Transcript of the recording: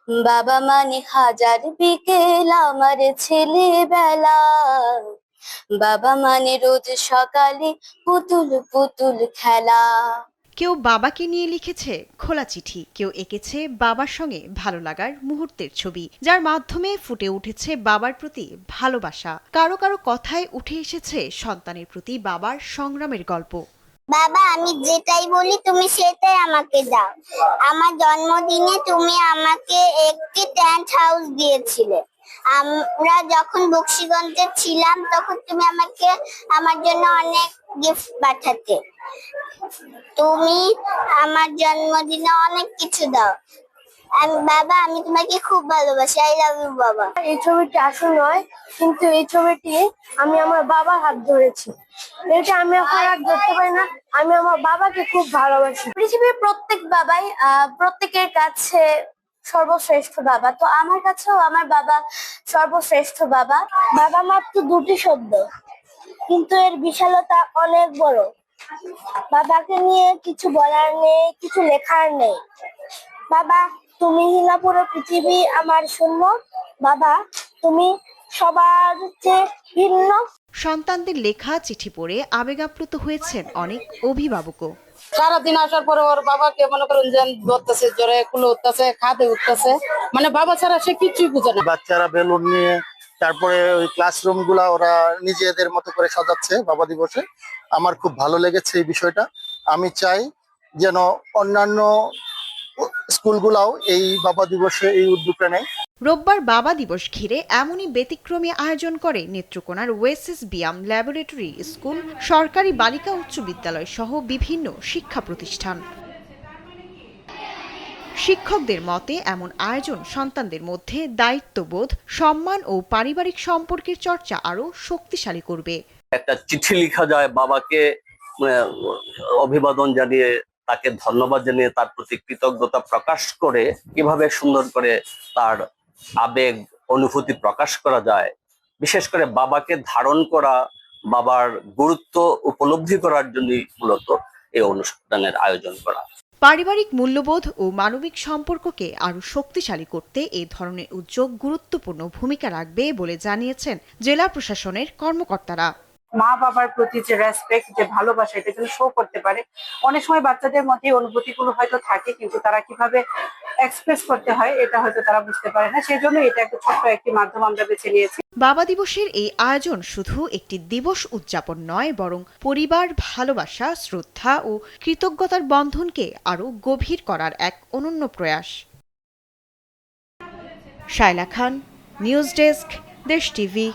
বাবা মানে হাজার বিকেল আমার ছেলেবেলা, বাবা মানে রোজ সকালে পুতুল পুতুল খেলা। কেউ বাবাকে নিয়ে লিখেছে খোলা চিঠি, কেউ এঁকেছে বাবার সঙ্গে ভালো লাগার মুহূর্তের ছবি, যার মাধ্যমে ফুটে উঠেছে বাবার প্রতি ভালোবাসা। কারো কারো কথায় উঠে এসেছে সন্তানের প্রতি বাবার সংগ্রামের গল্প। বাবা, আমি যেটাই বলি তুমি সেটাই আমাকে দাও। আমার জন্মদিনে তুমি আমাকে একটি টেন্ট হাউস দিয়েছিলে। আমরা যখন বক্সিগঞ্জে ছিলাম তখন তুমি আমাকে আমার জন্য অনেক গিফট পাঠাতে। তুমি আমার জন্মদিনে অনেক কিছু দাও। বাবা, আমি তোমাকে খুব ভালোবাসি। আই লাভ ইউ বাবা। এই ছবিটি আসল নয়, কিন্তু এই ছবিটি আমি আমার বাবার হাত ধরেছি। এটা আমি এখন আর ধরতে পারি না। আমি আমার বাবাকে খুব ভালোবাসি। পৃথিবীর প্রত্যেক বাবাই প্রত্যেকের কাছে সর্বশ্রেষ্ঠ বাবা, তো আমার কাছেও আমার বাবা সর্বশ্রেষ্ঠ বাবা। বাবা মাত্র দুটি শব্দ, কিন্তু এর বিশালতা অনেক বড়। বাবাকে নিয়ে কিছু বলার নেই, কিছু লেখার নেই। বাবা, তুমি না পুরো পৃথিবী আমার শূন্য। বাবা, তুমি সবার চেয়ে ভিন্ন। সন্তানদের লেখা চিঠি পড়ে আবেগাপ্লুত হয়েছেন অনেক অভিভাবকও। সারাদিন আসার পরে ওর বাবাকে মনে করেন যে ধরতেছে, জ্বরে কুলো উঠতেছে, খাদে উঠতেছে, মানে বাবা ছাড়া সে কিছুই বুঝে না। বাচ্চারা বেলুন নিয়ে তারপরে ওই ক্লাসরুম গুলা ওরা নিজেদের মতো করে সাজাচ্ছে বাবা দিবসে। আমার খুব ভালো লেগেছে এই বিষয়টা। আমি চাই যেন অন্যান্য স্কুলগুলাও এই বাবা দিবসে এই উদ্যোগটা নেয়। রোববার বাবা দিবস ঘিরে এমনই ব্যতিক্রমী আয়োজন করে নেত্রকোনার ওয়েসিস বিয়াম ল্যাবরেটরি স্কুল, সরকারি বালিকা উচ্চ বিদ্যালয় সহ বিভিন্ন শিক্ষা প্রতিষ্ঠান। শিক্ষকদের মতে এমন আয়োজন সন্তানদের মধ্যে দায়িত্ববোধ, সম্মান ও পারিবারিক সম্পর্কের চর্চা আরো শক্তিশালী করবে। একটা চিঠি লেখা যায় বাবাকে, অভিবাদন জানিয়ে, তাকে ধন্যবাদ জানিয়ে, তার প্রতি কৃতজ্ঞতা প্রকাশ করে কিভাবে সুন্দর করে তার আবেগ অনুভূতি প্রকাশ করা যায়, বিশেষ করে বাবাকে ধারণ করা, বাবার গুরুত্ব উপলব্ধি করার জন্যই মূলত এই অনুষ্ঠানের আয়োজন করা। পারিবারিক মূল্যবোধ ও মানবিক সম্পর্ককে আরো শক্তিশালী করতে এই ধরনের উদ্যোগ গুরুত্বপূর্ণ ভূমিকা রাখবে বলে জানিয়েছেন জেলা প্রশাসনের কর্মকর্তারা। মা বাবার প্রতি যে রেসপেক্ট, যে ভালোবাসা, এটা যেন শো করতে পারে। অনেক সময় বাচ্চাদের মধ্যে অনুভূতিগুলো হয়তো থাকে, কিন্তু তারা কিভাবে এক্সপ্রেস করতে হয় এটা হয়তো তারা বুঝতে পারে না। সেই জন্য এটা একটা ছোট্ট একটি মাধ্যম আমরা বেছে নিয়েছি। বাবা দিবসের এই আয়োজন শুধু একটি দিবস উদযাপন নয়, বরং পরিবার, ভালোবাসা, শ্রদ্ধা ও কৃতজ্ঞতার বন্ধনকে আরো গভীর করার এক অনন্য প্রয়াস। শায়লা খান, নিউজ ডেস্ক, দেশ টিভি।